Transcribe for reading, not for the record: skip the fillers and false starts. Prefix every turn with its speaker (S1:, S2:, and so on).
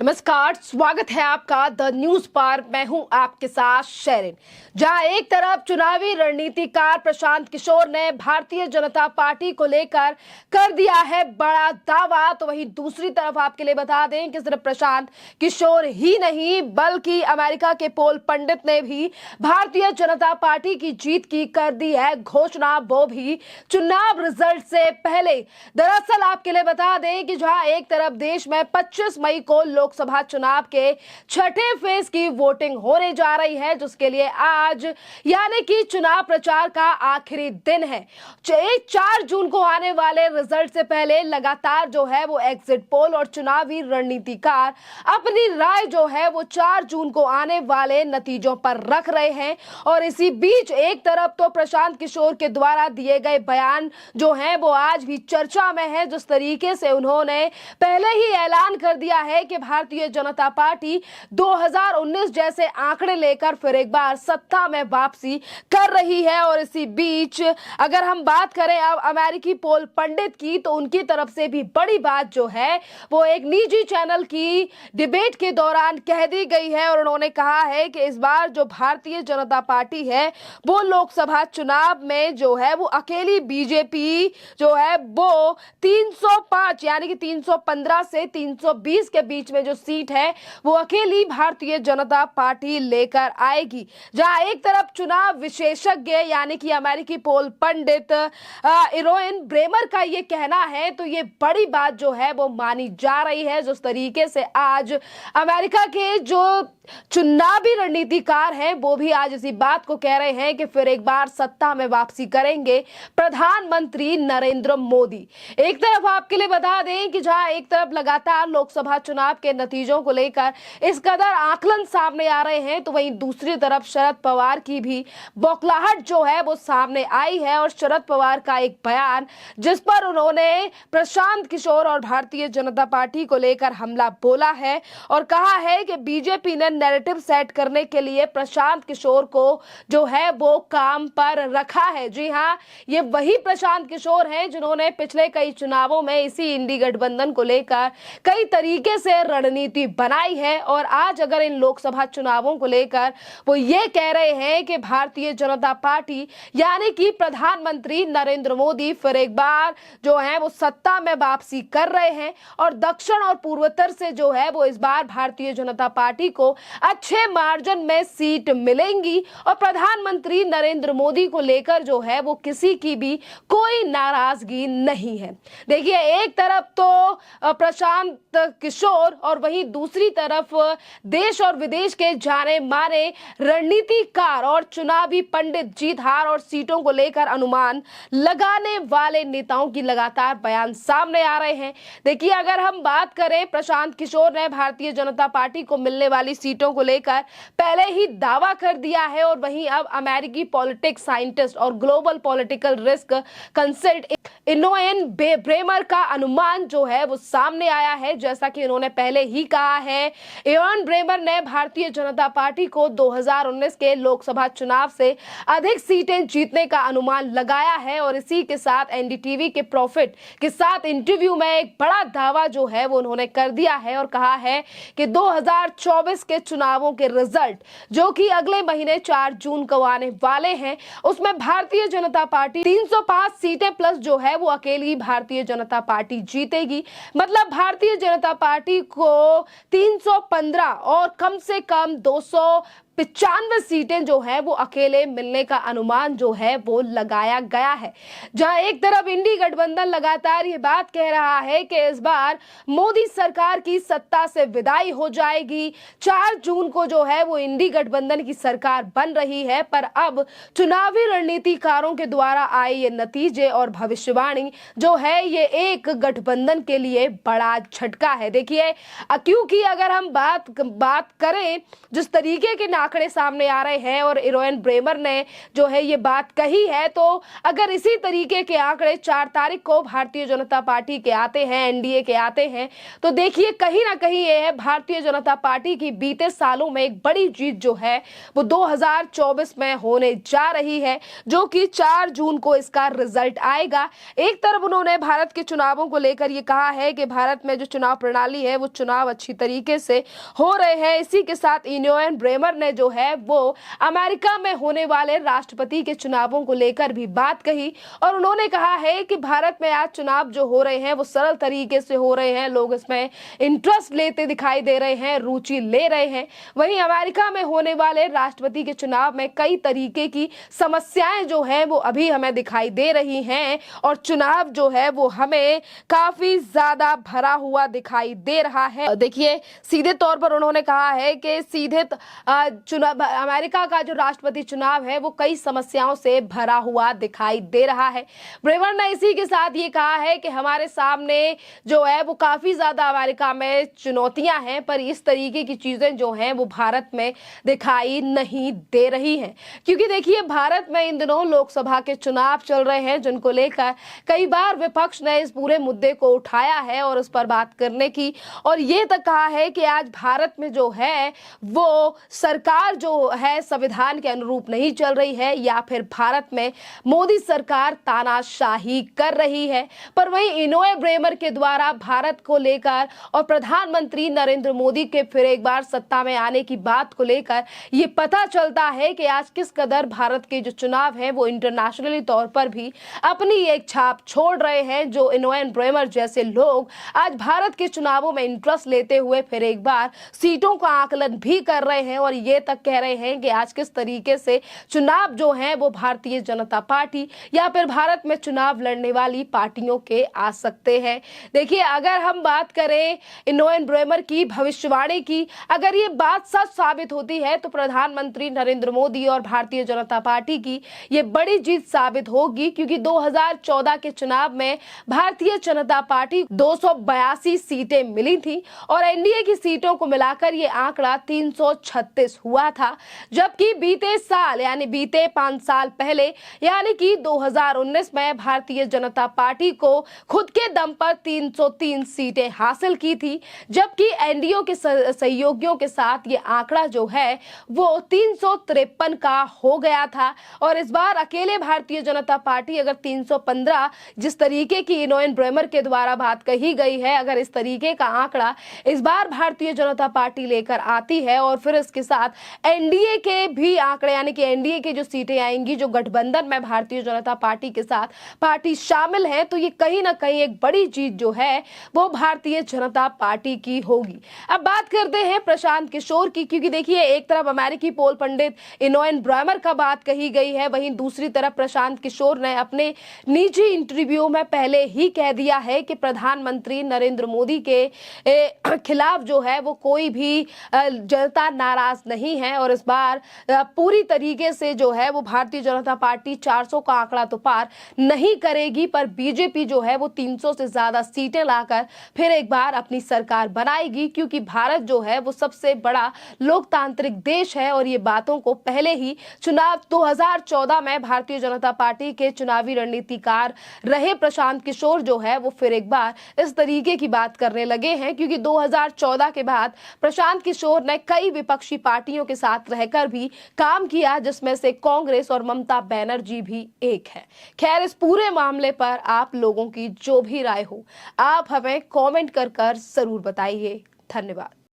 S1: नमस्कार, स्वागत है आपका द न्यूज पर। मैं हूं आपके साथ शेरिन। जहां एक तरफ चुनावी रणनीतिकार प्रशांत किशोर ने भारतीय जनता पार्टी को लेकर कर दिया है बड़ा दावा, तो वहीं दूसरी तरफ आपके लिए बता दें कि सिर्फ प्रशांत किशोर ही नहीं बल्कि अमेरिका के पोल पंडित ने भी भारतीय जनता पार्टी की जीत की कर दी है घोषणा, वो भी चुनाव रिजल्ट से पहले। दरअसल आपके लिए बता दें कि जहां एक तरफ देश में 25 मई को लोकसभा चुनाव के छठे फेज की वोटिंग होने जा रही है, जिसके लिए आज यानी कि चुनाव प्रचार का आखिरी दिन है। 4 जून को आने वाले रिजल्ट से पहले लगातार जो है वो एग्जिट पोल और चुनावी रणनीतिकार अपनी राय जो है वो 4 जून को आने वाले नतीजों पर रख रहे हैं। और इसी बीच एक तरफ तो प्रशांत किशोर के द्वारा दिए गए बयान जो है वो आज भी चर्चा में है। जिस तरीके से उन्होंने पहले ही ऐलान कर दिया है कि भारतीय जनता पार्टी 2019 जैसे आंकड़े लेकर फिर एक बार सत्ता में वापसी कर रही है। और इसी बीच अगर हम बात करें अब अमेरिकी पोल पंडित की, तो उनकी तरफ से भी बड़ी बात जो है वो एक निजी चैनल की डिबेट के दौरान कह दी गई है। और उन्होंने कहा है कि इस बार जो भारतीय जनता पार्टी है वो लोकसभा चुनाव में जो है वो अकेली बीजेपी जो है वो 305 यानी कि 315 से 320 के बीच में जो सीट है वो अकेली भारतीय जनता पार्टी लेकर आएगी। जहां एक तरफ चुनाव विशेषज्ञ यानी कि अमेरिकी पोल पंडित इरोइन ब्रेमर का ये कहना है, तो ये बड़ी बात जो है वो मानी जा रही है। जिस तरीके से आज अमेरिका के जो चुनावी रणनीतिकार हैं वो भी आज इसी बात को कह रहे हैं कि फिर एक बार सत्ता में वापसी करेंगे प्रधानमंत्री नरेंद्र मोदी। एक तरफ आपके लिए बता दें कि जहां एक तरफ लगातार लोकसभा चुनाव के नतीजों को लेकर इस कदर आकलन सामने आ रहे हैं, तो वहीं दूसरी तरफ शरद पवार की भी बौखलाहट जो है वो सामने आई है। और शरद पवार का एक बयान जिस पर उन्होंने प्रशांत किशोर और भारतीय जनता पार्टी को लेकर हमला बोला है और कहा है कि बीजेपी ने नैरेटिव सेट करने के लिए प्रशांत किशोर को जो है वो काम पर रखा है। जी हां, ये वही प्रशांत किशोर हैं जिन्होंने पिछले कई चुनावों में इसी इंडी गठबंधन को लेकर कई तरीके से रणनीति बनाई है। और आज अगर इन लोकसभा चुनावों को लेकर वो ये कह रहे हैं कि भारतीय जनता पार्टी यानी कि प्रधानमंत्री नरेंद्र मोदी फिर एक बार जो है वो सत्ता में वापसी कर रहे हैं और दक्षिण और पूर्वोत्तर से जो है वो इस बार भारतीय जनता पार्टी को अच्छे मार्जिन में सीट मिलेंगी और प्रधानमंत्री नरेंद्र मोदी को लेकर जो है वो किसी की भी कोई नाराजगी नहीं है। देखिए, एक तरफ तो प्रशांत किशोर और वहीं दूसरी तरफ देश और विदेश के जाने माने रणनीतिकार और चुनावी पंडित जीत हार और सीटों को लेकर अनुमान लगाने वाले नेताओं की लगातार बयान सामने आ रहे हैं। देखिए, अगर हम बात करें, प्रशांत किशोर ने भारतीय जनता पार्टी को मिलने वाली सीटों को लेकर पहले ही दावा कर दिया है। और वहीं अब अमेरिकी पॉलिटिक्स साइंटिस्ट और global political risk consultant Ian Bremmer का अनुमान जो है वो सामने आया है। जैसा कि उन्होंने पहले ही कहा है, इरोइन ब्रेमर ने भारतीय जनता पार्टी को 2019 के लोकसभा चुनाव से अधिक सीटें जीतने का अनुमान लगाया है। और इसी के साथ एनडीटीवी के प्रॉफिट के साथ इंटरव्यू में एक बड़ा दावा जो है वो उन्होंने कर दिया है और कहा है कि 2024 के चुनावों के रिजल्ट जो कि अगले महीने 4 जून को आने वाले हैं, उसमें भारतीय जनता पार्टी 305 सीटें प्लस जो है वो अकेली भारतीय जनता पार्टी जीतेगी। मतलब भारतीय जनता पार्टी को 315 और कम से कम 295 सीटें जो है वो अकेले मिलने का अनुमान जो है वो लगाया गया है। जहां एक तरफ इंडी गठबंधन लगातार ये बात कह रहा है कि इस बार मोदी सरकार की सत्ता से विदाई हो जाएगी। 4 जून को जो है वो इंडी गठबंधन की सरकार बन रही है, पर अब चुनावी रणनीतिकारों के द्वारा आए ये नतीजे और भविष्यवाणी जो है ये एक गठबंधन के लिए बड़ा झटका है। देखिए, क्योंकि अगर हम बात करें जिस तरीके के आंकड़े सामने आ रहे हैं और इरोइन ब्रेमर ने जो है ये बात कही है, तो अगर इसी तरीके के आंकड़े 4 तारीख को भारतीय जनता पार्टी के आते हैं, एनडीए के आते हैं, तो देखिए कहीं ना कहीं ये है भारतीय जनता पार्टी की बीते सालों में एक बड़ी जीत जो है वो 2024 में होने जा रही है, जो कि 4 जून को इसका रिजल्ट आएगा। एक तरफ उन्होंने भारत के चुनावों को लेकर ये कहा है कि भारत में जो चुनाव प्रणाली है वो चुनाव अच्छी तरीके से हो रहे हैं। इसी के साथ इरोइन ब्रेमर ने जो है वो अमेरिका में होने वाले राष्ट्रपति के चुनावों को लेकर भी बात कही और उन्होंने कहा है कि भारत में आज चुनाव जो हो रहे हैं वो सरल तरीके से हो रहे हैं, लोग इसमें इंटरेस्ट लेते दिखाई दे रहे हैं, रुचि ले रहे हैं। वहीं अमेरिका में होने वाले राष्ट्रपति के चुनाव में कई तरीके की समस्याएं जो है वो अभी हमें दिखाई दे रही हैं और चुनाव जो है वो हमें काफी ज्यादा भरा हुआ दिखाई दे रहा है। देखिए सीधे तौर पर उन्होंने कहा है कि सीधे चुनाव अमेरिका का जो राष्ट्रपति चुनाव है वो कई समस्याओं से भरा हुआ दिखाई दे रहा है। ब्रेमर ने इसी के साथ ये कहा है कि हमारे सामने जो है वो काफी ज्यादा अमेरिका में चुनौतियां हैं, पर इस तरीके की चीजें जो हैं वो भारत में दिखाई नहीं दे रही हैं, क्योंकि देखिए भारत में इन दिनों लोकसभा के चुनाव चल रहे हैं, जिनको लेकर कई बार विपक्ष ने इस पूरे मुद्दे को उठाया है और उस पर बात करने की और ये तक कहा है कि आज भारत में जो है वो सरकार जो है संविधान के अनुरूप नहीं चल रही है या फिर भारत में मोदी सरकार तानाशाही कर रही है। पर वहीं इरोइन ब्रेमर के द्वारा भारत को लेकर और प्रधानमंत्री नरेंद्र मोदी के फिर एक बार सत्ता में आने की बात को लेकर ये पता चलता है कि आज किस कदर भारत के जो चुनाव हैं वो इंटरनेशनली तौर पर भी अपनी एक छाप छोड़ रहे हैं। जो इरोइन ब्रेमर जैसे लोग आज भारत के चुनावों में इंटरेस्ट लेते हुए फिर एक बार सीटों का आकलन भी कर रहे हैं और ये तक कह रहे हैं कि आज किस तरीके से चुनाव जो है वो भारतीय जनता पार्टी या फिर भारत में चुनाव लड़ने वाली पार्टियों के आ सकते हैं। देखिए अगर हम बात करें इरोइन ब्रेमर की भविष्यवाणी की, अगर ये बात सच साबित होती है तो प्रधानमंत्री नरेंद्र मोदी और भारतीय जनता पार्टी की ये बड़ी जीत साबित होगी, क्योंकि 2014 के चुनाव में भारतीय जनता पार्टी 282 सीटें मिली थी और एनडीए की सीटों को मिलाकर ये आंकड़ा 336 हुआ था, जबकि बीते साल यानी बीते 5 साल पहले यानी कि 2019 में भारतीय जनता पार्टी को खुद के दम पर 303 सीटें हासिल की थी, जबकि एनडीए के सहयोगियों के साथ ये आंकड़ा जो है वो 353 का हो गया था। और इस बार अकेले भारतीय जनता पार्टी अगर 315 जिस तरीके की इरोइन ब्रेमर के द्वारा बात कही गई है, अगर इस तरीके का आंकड़ा इस बार भारतीय जनता पार्टी लेकर आती है और फिर इसके साथ एनडीए के भी आंकड़े यानी कि एनडीए की जो सीटें आएंगी, जो गठबंधन में भारतीय जनता पार्टी के साथ पार्टी शामिल है, तो ये कहीं ना कहीं एक बड़ी जीत जो है वो भारतीय जनता पार्टी की होगी। अब बात करते हैं प्रशांत किशोर की, क्योंकि देखिए एक तरफ अमेरिकी पोल पंडित इरोइन ब्रेमर का बात कही गई है, वहीं दूसरी तरफ प्रशांत किशोर ने अपने निजी इंटरव्यू में पहले ही कह दिया है कि प्रधानमंत्री नरेंद्र मोदी के खिलाफ जो है वो कोई भी जनता नाराज नहीं है और इस बार पूरी तरीके से जो है वो भारतीय जनता पार्टी 400 का आंकड़ा तो पार नहीं करेगी, पर बीजेपी जो है वो 300 से ज्यादा सीटें लाकर फिर एक बार अपनी सरकार बनाएगी, क्योंकि भारत जो है वो सबसे बड़ा लोकतांत्रिक देश है और ये बातों को पहले ही चुनाव 2014 में भारतीय जनता पार्टी के चुनावी रणनीतिकार रहे प्रशांत किशोर जो है वो फिर एक बार इस तरीके की बात करने लगे हैं, क्योंकि 2014 के बाद प्रशांत किशोर ने कई विपक्षी पार्टियों के साथ रहकर भी काम किया, जिसमें से कांग्रेस और ममता बनर्जी भी एक है। खैर इस पूरे मामले पर आप लोगों की जो भी राय हो आप हमें कमेंट कर जरूर बताइए। धन्यवाद।